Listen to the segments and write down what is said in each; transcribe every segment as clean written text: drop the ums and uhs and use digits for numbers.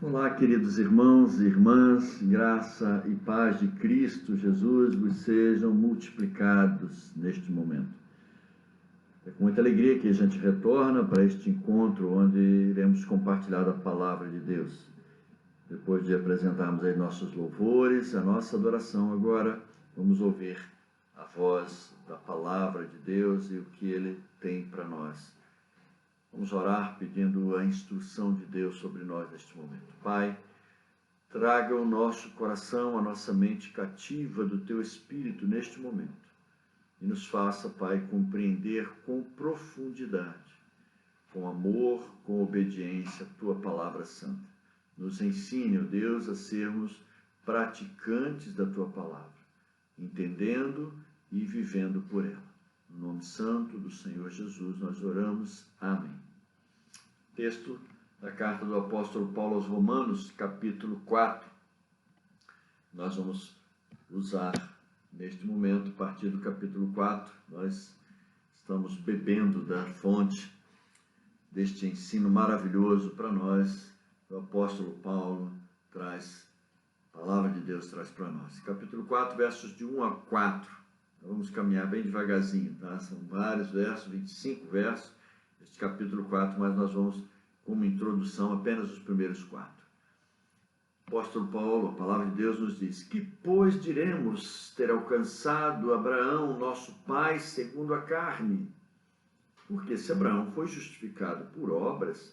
Olá, queridos irmãos e irmãs, graça e paz de Cristo Jesus vos sejam multiplicados neste momento. É com muita alegria que a gente retorna para este encontro onde iremos compartilhar a palavra de Deus. Depois de apresentarmos aí nossos louvores, a nossa adoração, agora vamos ouvir a voz da palavra de Deus e o que Ele tem para nós. Vamos orar pedindo a instrução de Deus sobre nós neste momento. Pai, traga o nosso coração, a nossa mente cativa do Teu Espírito neste momento e nos faça, Pai, compreender com profundidade, com amor, com obediência, a Tua Palavra Santa. Nos ensine, ó Deus, a sermos praticantes da Tua Palavra, entendendo e vivendo por ela. No nome santo do Senhor Jesus nós oramos. Amém. Texto da carta do apóstolo Paulo aos Romanos, capítulo 4. Nós vamos usar neste momento, a partir do capítulo 4, nós estamos bebendo da fonte deste ensino maravilhoso para nós. O apóstolo Paulo traz, a palavra de Deus traz para nós. Capítulo 4, versos de 1 a 4. Vamos caminhar bem devagarzinho, tá? São vários versos, 25 versos, este capítulo 4, mas nós vamos, como introdução, apenas os primeiros 4. O apóstolo Paulo, a palavra de Deus nos diz: que, pois, diremos ter alcançado Abraão, nosso pai, segundo a carne? Porque se Abraão foi justificado por obras,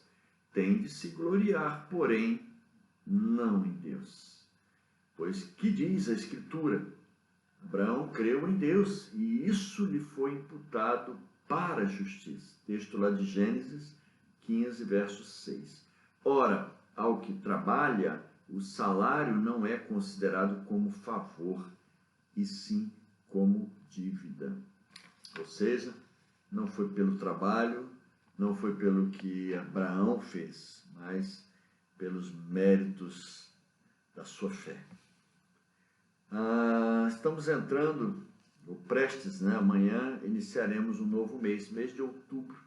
tem de se gloriar, porém, não em Deus. Pois que diz a Escritura? Abraão creu em Deus e isso lhe foi imputado para a justiça. Texto lá de Gênesis 15, verso 6. Ora, ao que trabalha, o salário não é considerado como favor, e sim como dívida. Ou seja, não foi pelo trabalho, não foi pelo que Abraão fez, mas pelos méritos da sua fé. Estamos entrando, ou prestes, amanhã iniciaremos um novo mês de outubro.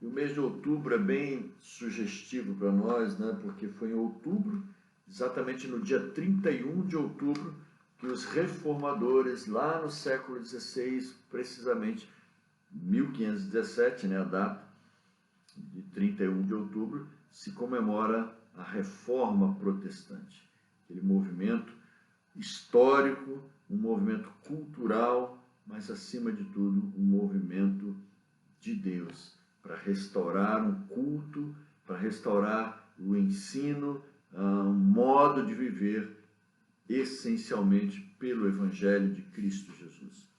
E o mês de outubro é bem sugestivo para nós, porque foi em outubro, exatamente no dia 31 de outubro, que os reformadores, lá no século XVI, precisamente 1517, a data de 31 de outubro, se comemora a Reforma Protestante, aquele movimento histórico, um movimento cultural, mas, acima de tudo, um movimento de Deus, para restaurar um culto, para restaurar o ensino, um modo de viver, essencialmente pelo Evangelho de Cristo Jesus.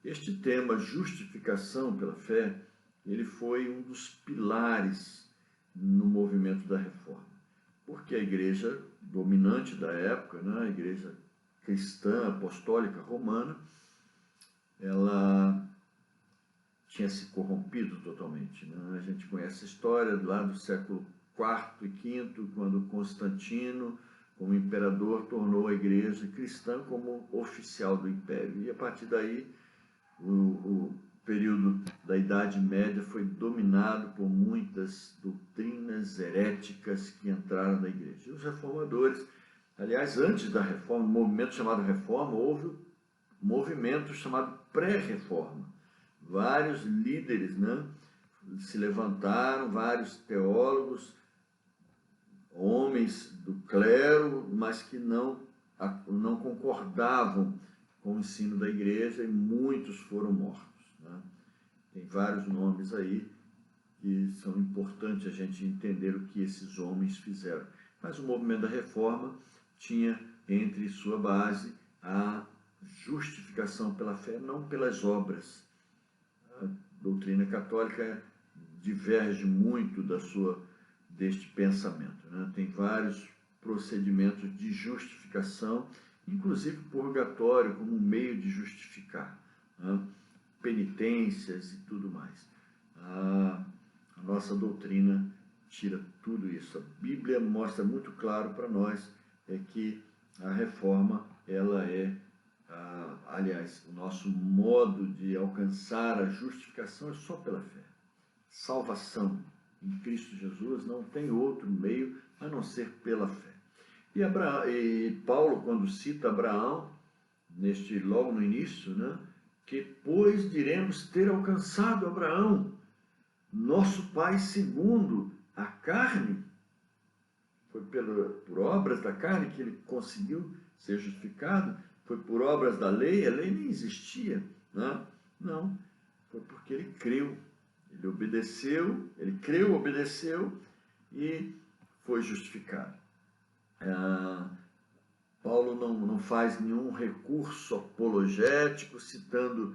Este tema, justificação pela fé, ele foi um dos pilares no movimento da Reforma, porque a igreja dominante da época, a igreja cristã apostólica romana, ela tinha se corrompido totalmente. A gente conhece a história lá do século IV e V, quando Constantino, como imperador, tornou a igreja cristã como oficial do império. E a partir daí, o período da Idade Média foi dominado por muitas doutrinas heréticas que entraram na igreja. E os reformadores, aliás, antes da reforma, um movimento chamado Reforma, houve um movimento chamado Pré-Reforma. Vários líderes se levantaram, vários teólogos, homens do clero, mas que não concordavam com o ensino da igreja, e muitos foram mortos. Tem vários nomes aí que são importantes a gente entender o que esses homens fizeram. Mas o movimento da Reforma tinha entre sua base a justificação pela fé, não pelas obras. A doutrina católica diverge muito deste pensamento. Tem vários procedimentos de justificação, inclusive purgatório como um meio de justificar, penitências e tudo mais. A nossa doutrina tira tudo isso. A Bíblia mostra muito claro para nós que a reforma, ela é, aliás, o nosso modo de alcançar a justificação é só pela fé. Salvação em Cristo Jesus, não tem outro meio a não ser pela fé. E Paulo, quando cita Abraão, logo no início, né, que pois diremos ter alcançado Abraão, nosso pai segundo a carne. Foi por obras da carne que ele conseguiu ser justificado? Foi por obras da lei? A lei nem existia, né? Não, foi porque ele creu. Ele obedeceu, ele creu, obedeceu e foi justificado. Paulo não faz nenhum recurso apologético, citando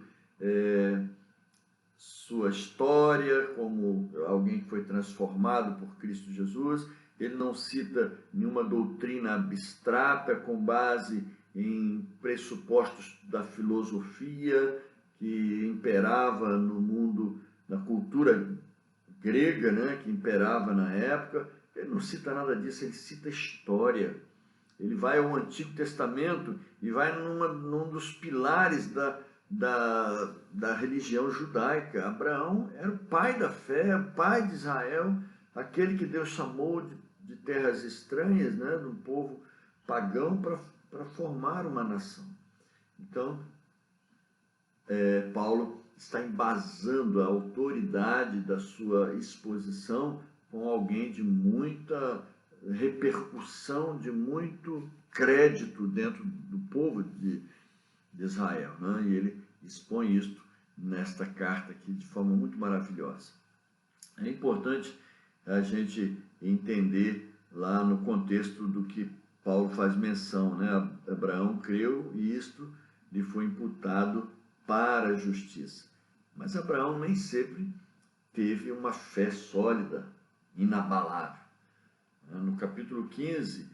sua história como alguém que foi transformado por Cristo Jesus. Ele não cita nenhuma doutrina abstrata com base em pressupostos da filosofia que imperava no mundo, na cultura grega, né, que imperava na época. Ele não cita nada disso, ele cita história. Ele vai ao Antigo Testamento e vai num dos pilares da religião judaica. Abraão era o pai da fé, o pai de Israel, aquele que Deus chamou de terras estranhas, né, de um povo pagão, para formar uma nação. Então, Paulo está embasando a autoridade da sua exposição com alguém de muita repercussão, de muito crédito dentro do povo de Israel, né? E ele expõe isto nesta carta aqui de forma muito maravilhosa. É importante a gente entender lá no contexto do que Paulo faz menção, né? Abraão creu e isto lhe foi imputado para a justiça. Mas Abraão nem sempre teve uma fé sólida, inabalável. No capítulo 15,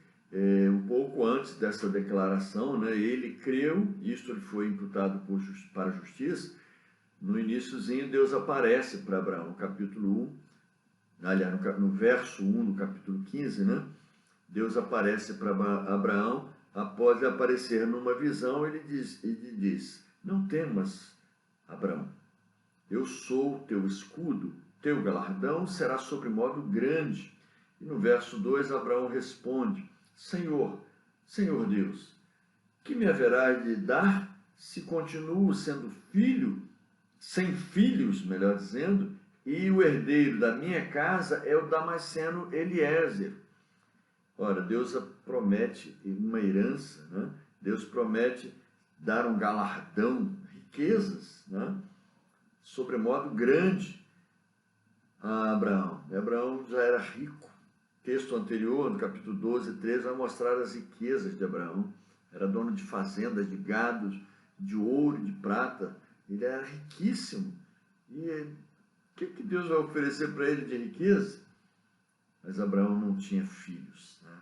um pouco antes dessa declaração, né, ele creu, isto lhe foi imputado para a justiça. No iniciozinho, Deus aparece para Abraão, no capítulo 1, aliás, no verso 1 do capítulo 15, né, Deus aparece para Abraão, após lhe aparecer numa visão, ele diz, não temas, Abraão, eu sou teu escudo, teu galardão será sobremodo grande. E no verso 2, Abraão responde, Senhor Deus, que me haverás de dar se continuo sendo filho, sem filhos, melhor dizendo, e o herdeiro da minha casa é o Damasceno Eliezer. Ora, Deus promete uma herança, né? Deus promete dar um galardão, riquezas, né? Sobremodo grande a Abraão. E Abraão já era rico. O texto anterior, no capítulo 12, 13, vai mostrar as riquezas de Abraão. Era dono de fazendas, de gados, de ouro e de prata. Ele era riquíssimo. E o que Deus vai oferecer para ele de riqueza? Mas Abraão não tinha filhos, né?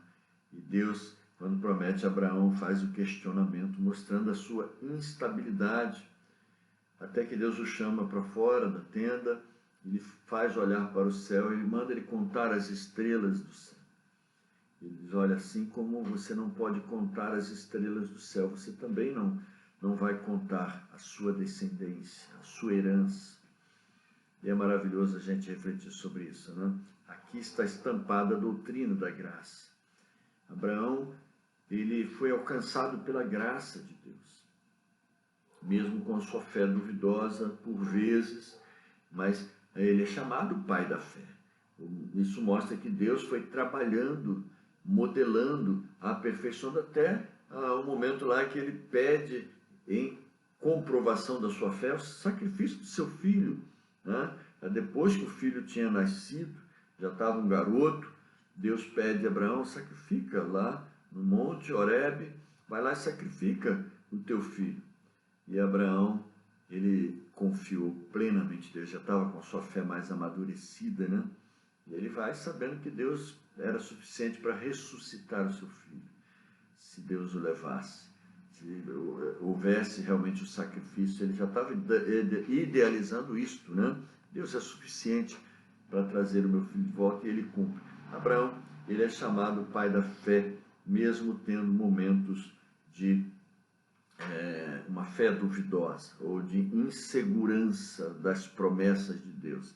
E Deus, quando promete a Abraão, faz o questionamento, mostrando a sua instabilidade. Até que Deus o chama para fora da tenda, ele faz olhar para o céu, ele manda ele contar as estrelas do céu. Ele diz, olha, assim como você não pode contar as estrelas do céu, você também não vai contar a sua descendência, a sua herança. E é maravilhoso a gente refletir sobre isso, né? Aqui está estampada a doutrina da graça. Abraão, ele foi alcançado pela graça de Deus, mesmo com a sua fé duvidosa por vezes, mas ele é chamado pai da fé. Isso mostra que Deus foi trabalhando, modelando, aperfeiçoando até o momento lá que ele pede, em comprovação da sua fé, o sacrifício do seu filho, né? Depois que o filho tinha nascido, já estava um garoto, Deus pede a Abraão, sacrifica lá no monte Horebe, vai lá e sacrifica o teu filho. E Abraão, ele confiou plenamente em Deus, já estava com a sua fé mais amadurecida, né? E ele vai sabendo que Deus era suficiente para ressuscitar o seu filho, se Deus o levasse, se houvesse realmente o sacrifício. Ele já estava idealizando isto, né? Deus é suficiente para trazer o meu filho de volta, e ele cumpre. Abraão, ele é chamado pai da fé, mesmo tendo momentos de uma fé duvidosa ou de insegurança das promessas de Deus.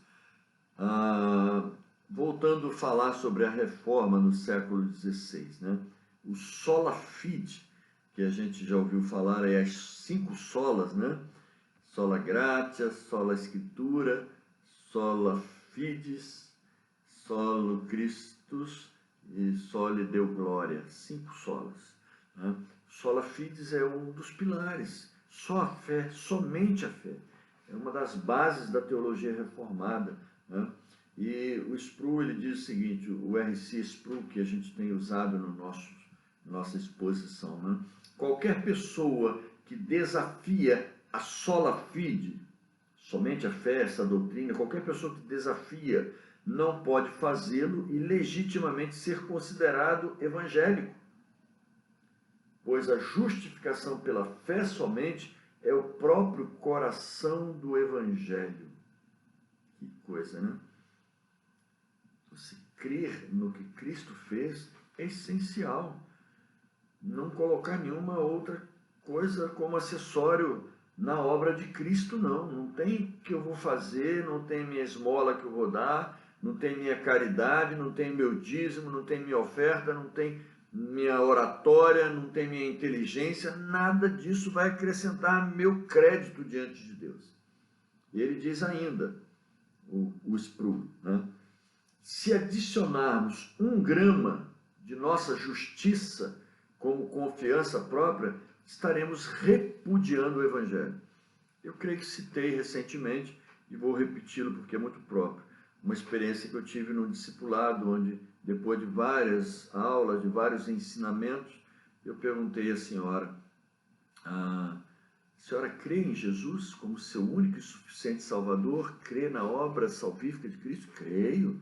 voltando a falar sobre a reforma no século XVI, né? O sola fide, que a gente já ouviu falar, é as 5 solas, né? Sola gratia, sola scriptura, sola fides, solo Christus e soli Deo Glória. 5 solas, né? Sola fides é um dos pilares. Só a fé, somente a fé. É uma das bases da teologia reformada, né? E o Sproul, ele diz o seguinte, o R.C. Sproul, que a gente tem usado no nossa exposição, né? Qualquer pessoa que desafia a sola fide, somente a fé, essa doutrina, qualquer pessoa que desafia não pode fazê-lo e legitimamente ser considerado evangélico, pois a justificação pela fé somente é o próprio coração do evangelho. Que coisa, né? Você crer no que Cristo fez é essencial. Não colocar nenhuma outra coisa como acessório na obra de Cristo, não. Não tem que eu vou fazer, não tem minha esmola que eu vou dar, não tem minha caridade, não tem meu dízimo, não tem minha oferta, não tem minha oratória, não tem minha inteligência, nada disso vai acrescentar meu crédito diante de Deus. E ele diz ainda, o Sproul, né? Se adicionarmos 1 grama de nossa justiça como confiança própria, estaremos repudiando o Evangelho. Eu creio que citei recentemente, e vou repeti-lo porque é muito próprio, uma experiência que eu tive no discipulado, onde, depois de várias aulas, de vários ensinamentos, eu perguntei à senhora, a senhora crê em Jesus como seu único e suficiente Salvador? Crê na obra salvífica de Cristo? Creio.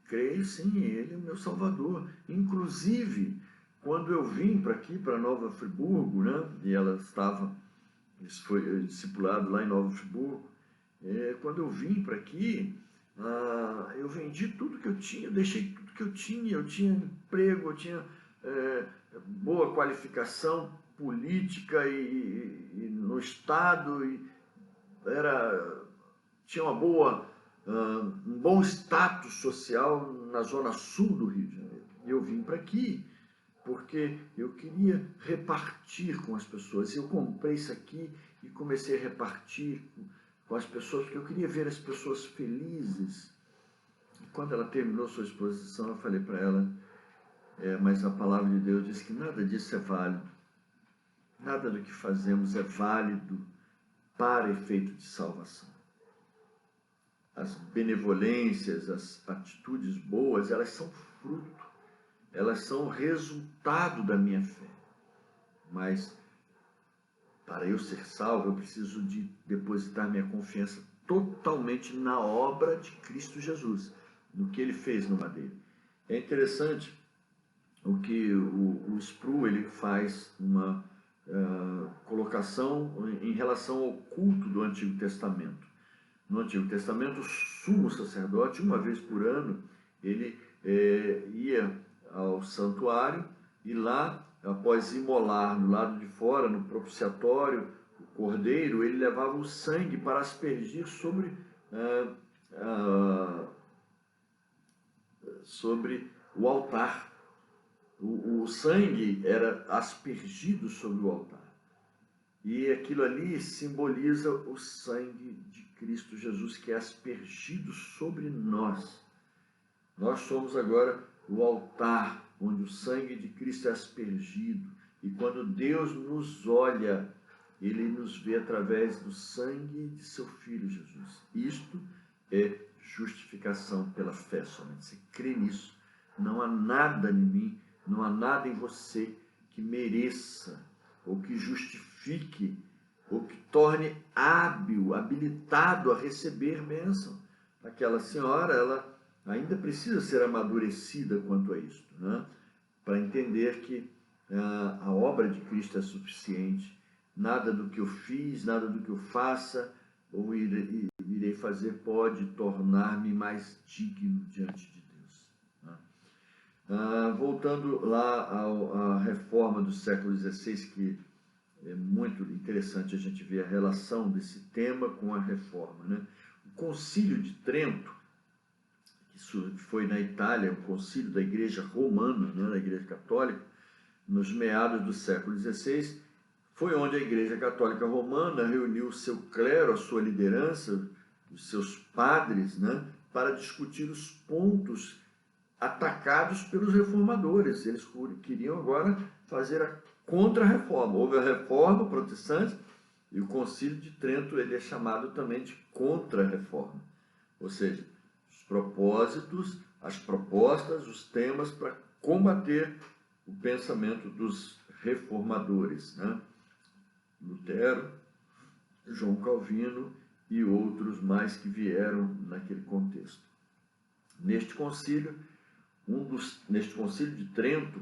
Creio sim, ele é o meu Salvador. Inclusive, quando eu vim para aqui, para Nova Friburgo, né, e ela estava, isso foi discipulado lá em Nova Friburgo, quando eu vim para aqui, eu vendi tudo que eu tinha, eu deixei tudo que eu tinha emprego, eu tinha boa qualificação política e no Estado, e tinha um bom status social na zona sul do Rio de Janeiro. E eu vim para aqui porque eu queria repartir com as pessoas. Eu comprei isso aqui e comecei a repartir com as pessoas, porque eu queria ver as pessoas felizes. E quando ela terminou sua exposição, eu falei para ela, mas a palavra de Deus diz que nada disso é válido. Nada do que fazemos é válido para efeito de salvação. As benevolências, as atitudes boas, elas são fruto, elas são resultado da minha fé. Mas, para eu ser salvo, eu preciso de depositar minha confiança totalmente na obra de Cristo Jesus, no que ele fez no madeiro. É interessante o que o Sproul ele faz uma colocação em relação ao culto do Antigo Testamento. No Antigo Testamento, o sumo sacerdote, uma vez por ano, ele ia ao santuário e lá, após imolar do lado de fora, no propiciatório, o cordeiro, ele levava o sangue para aspergir sobre o altar. O sangue era aspergido sobre o altar. E aquilo ali simboliza o sangue de Cristo Jesus, que é aspergido sobre nós. Nós somos agora o altar onde o sangue de Cristo é aspergido. E quando Deus nos olha, ele nos vê através do sangue de seu Filho Jesus. Isto é justificação pela fé somente. Você crê nisso. Não há nada em mim, não há nada em você que mereça ou que justifique ou que torne habilitado a receber bênção. Aquela senhora, ela ainda precisa ser amadurecida quanto a isto, né? Para entender que a obra de Cristo é suficiente. Nada do que eu fiz, nada do que eu faça ou irei fazer pode tornar-me mais digno diante de Deus, né? Voltando lá à reforma do século XVI, que é muito interessante a gente ver a relação desse tema com a reforma, né? O Concílio de Trento, isso foi na Itália, o concílio da Igreja Romana, né, da Igreja Católica, nos meados do século XVI, foi onde a Igreja Católica Romana reuniu o seu clero, a sua liderança, os seus padres, né, para discutir os pontos atacados pelos reformadores. Eles queriam agora fazer a contra-reforma. Houve a reforma protestante e o Concílio de Trento ele é chamado também de contra-reforma. Ou seja, os propósitos, as propostas, os temas para combater o pensamento dos reformadores, né? Lutero, João Calvino e outros mais que vieram naquele contexto. Neste concílio de Trento,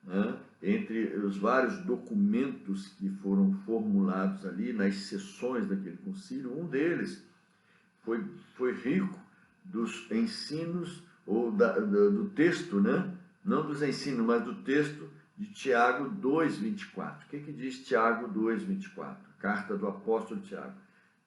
né, entre os vários documentos que foram formulados ali nas sessões daquele concílio, um deles foi rico dos ensinos, ou do texto, né? Não dos ensinos, mas do texto de Tiago 2,24. O que diz Tiago 2,24? Carta do apóstolo Tiago.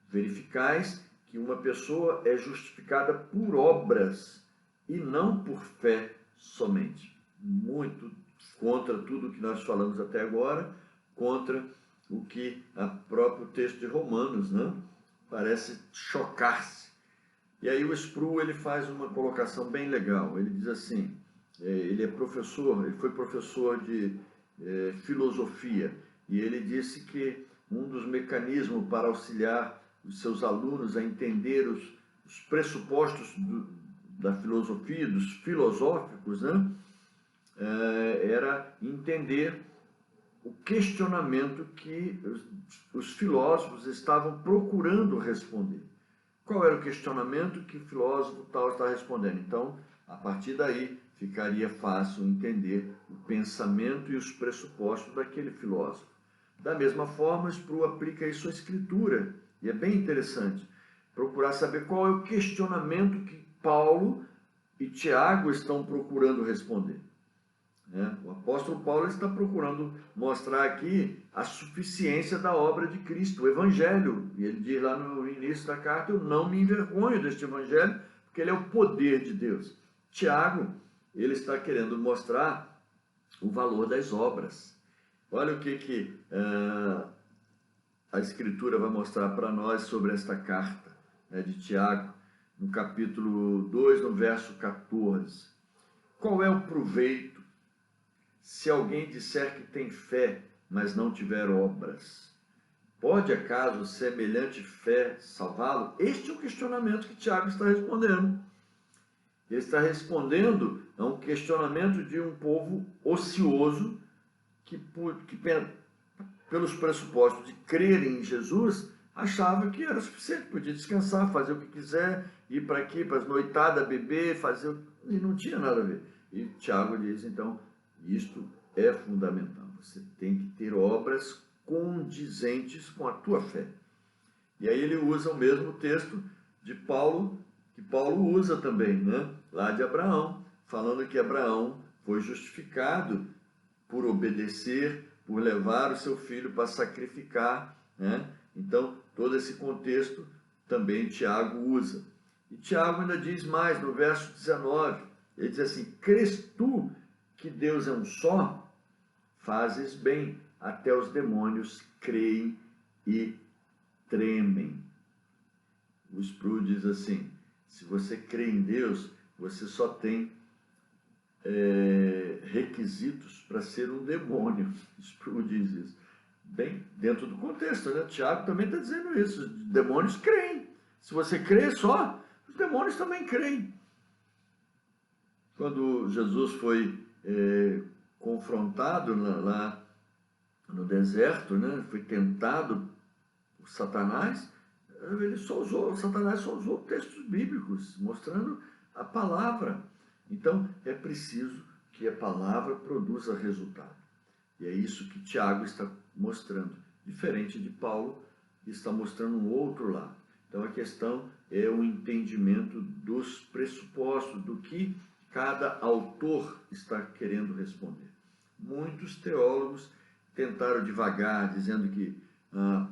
Verificais que uma pessoa é justificada por obras e não por fé somente. Muito contra tudo o que nós falamos até agora, contra o que o próprio texto de Romanos, né, parece chocar-se. E aí o Sproul ele faz uma colocação bem legal. Ele diz assim, ele foi professor de filosofia, e ele disse que um dos mecanismos para auxiliar os seus alunos a entender os pressupostos da filosofia, dos filosóficos, né, era entender o questionamento que os filósofos estavam procurando responder. Qual era o questionamento que o filósofo tal está respondendo? Então, a partir daí, ficaria fácil entender o pensamento e os pressupostos daquele filósofo. Da mesma forma, Sproul aplica isso à escritura, e é bem interessante procurar saber qual é o questionamento que Paulo e Tiago estão procurando responder. O apóstolo Paulo está procurando mostrar aqui a suficiência da obra de Cristo, o Evangelho. E ele diz lá no início da carta, eu não me envergonho deste Evangelho, porque ele é o poder de Deus. Tiago, ele está querendo mostrar o valor das obras. Olha o que a Escritura vai mostrar para nós sobre esta carta, né, de Tiago, no capítulo 2, no verso 14. Qual é o proveito se alguém disser que tem fé, mas não tiver obras? Pode acaso semelhante fé salvá-lo? Este é o questionamento que Tiago está respondendo. Ele está respondendo a um questionamento de um povo ocioso que pelos pressupostos de crer em Jesus, achava que era suficiente, podia descansar, fazer o que quiser, ir para aqui, para as noitadas, beber, fazer, e não tinha nada a ver. E Tiago diz, então, isto é fundamental. Você tem que ter obras condizentes com a tua fé. E aí ele usa o mesmo texto de Paulo, que Paulo usa também, né? Lá de Abraão, falando que Abraão foi justificado por obedecer, por levar o seu filho para sacrificar, né? Então, todo esse contexto também Tiago usa. E Tiago ainda diz mais, no verso 19, ele diz assim, crês tu que Deus é um só? Fazes bem, até os demônios creem e tremem. O Sproul diz assim, se você crê em Deus, você só tem requisitos para ser um demônio. Sproul diz isso. Bem, dentro do contexto, né? Tiago também está dizendo isso, os demônios creem. Se você crê só, os demônios também creem. Quando Jesus foi confrontado lá no deserto, né? Foi tentado por Satanás, Satanás só usou textos bíblicos, mostrando a palavra. Então, é preciso que a palavra produza resultado. E é isso que Tiago está mostrando, diferente de Paulo, que está mostrando um outro lado. Então, a questão é o entendimento dos pressupostos, do que cada autor está querendo responder. Muitos teólogos tentaram devagar, dizendo que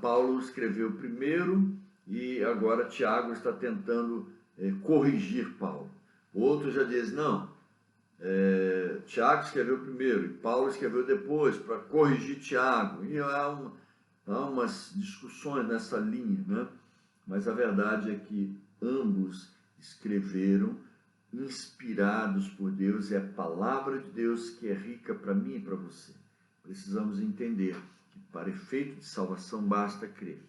Paulo escreveu primeiro e agora Tiago está tentando corrigir Paulo. Outros já dizem, não, Tiago escreveu primeiro e Paulo escreveu depois para corrigir Tiago. E há umas discussões nessa linha, né? Mas a verdade é que ambos escreveram inspirados por Deus, é a palavra de Deus que é rica para mim e para você. Precisamos entender que para efeito de salvação basta crer,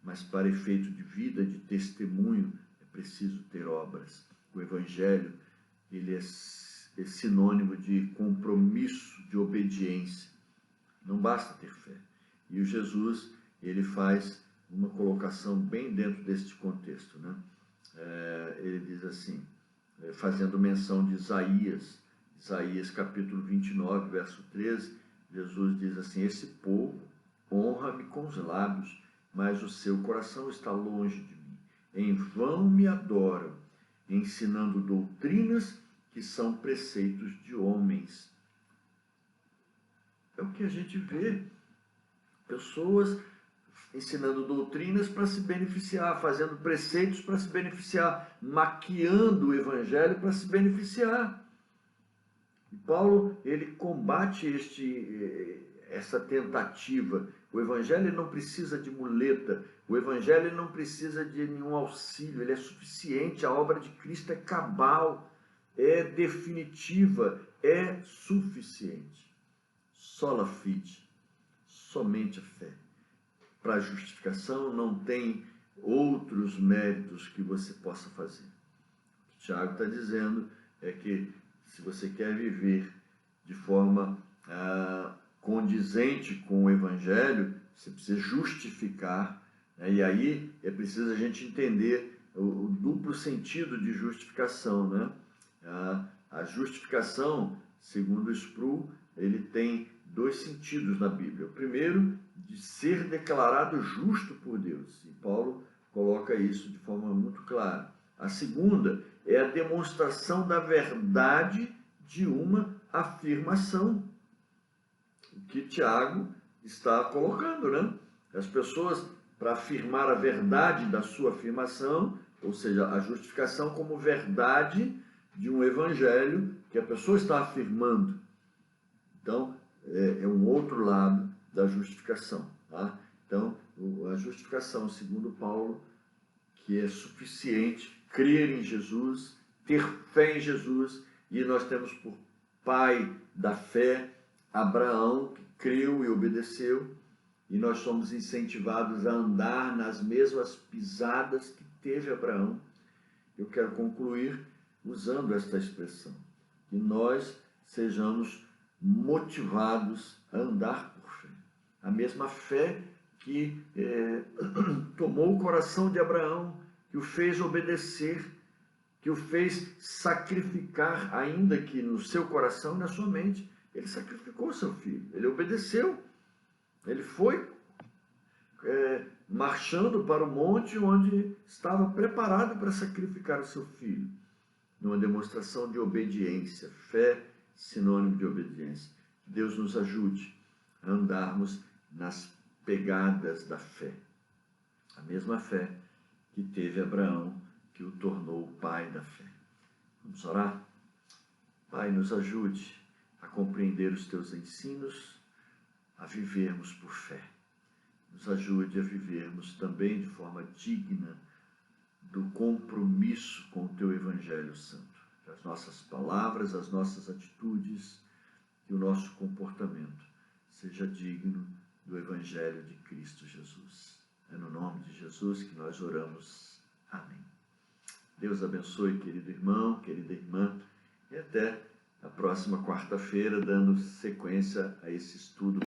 mas para efeito de vida, de testemunho, é preciso ter obras. O Evangelho, ele é sinônimo de compromisso, de obediência. Não basta ter fé. E o Jesus, ele faz uma colocação bem dentro deste contexto, né? Ele diz assim, fazendo menção de Isaías capítulo 29, verso 13, Jesus diz assim, esse povo honra-me com os lábios, mas o seu coração está longe de mim. Em vão me adoram, ensinando doutrinas que são preceitos de homens. É o que a gente vê. Pessoas ensinando doutrinas para se beneficiar, fazendo preceitos para se beneficiar, maquiando o evangelho para se beneficiar. E Paulo, ele combate essa tentativa. O evangelho não precisa de muleta, o evangelho não precisa de nenhum auxílio, ele é suficiente, a obra de Cristo é cabal, é definitiva, é suficiente. Sola fide, somente a fé. Para a justificação não tem outros méritos que você possa fazer. O que Tiago está dizendo é que se você quer viver de forma condizente com o Evangelho, você precisa justificar, né? E aí é preciso a gente entender o duplo sentido de justificação, né? A justificação, segundo Sproul, ele tem dois sentidos na Bíblia. O primeiro, de ser declarado justo por Deus. E Paulo coloca isso de forma muito clara. A segunda é a demonstração da verdade de uma afirmação. O que Tiago está colocando, né? As pessoas, para afirmar a verdade da sua afirmação, ou seja, a justificação como verdade de um evangelho que a pessoa está afirmando. Então, é um outro lado da justificação, tá? Então, a justificação, segundo Paulo, que é suficiente crer em Jesus, ter fé em Jesus, e nós temos por pai da fé Abraão, que creu e obedeceu, e nós somos incentivados a andar nas mesmas pisadas que teve Abraão. Eu quero concluir usando esta expressão, que nós sejamos motivados a andar por fé. A mesma fé que tomou o coração de Abraão, que o fez obedecer, que o fez sacrificar, ainda que no seu coração e na sua mente. Ele sacrificou seu filho, ele obedeceu. Ele foi marchando para o monte onde estava preparado para sacrificar o seu filho, numa demonstração de obediência. Fé, sinônimo de obediência. Que Deus nos ajude a andarmos nas pegadas da fé. A mesma fé que teve Abraão, que o tornou o pai da fé. Vamos orar? Pai, nos ajude a compreender os teus ensinos, a vivermos por fé. Nos ajude a vivermos também de forma digna do compromisso com o teu Evangelho Santo. Que as nossas palavras, as nossas atitudes e o nosso comportamento seja digno do Evangelho de Cristo Jesus. É no nome de Jesus que nós oramos. Amém. Deus abençoe, querido irmão, querida irmã, e até a próxima quarta-feira, dando sequência a esse estudo.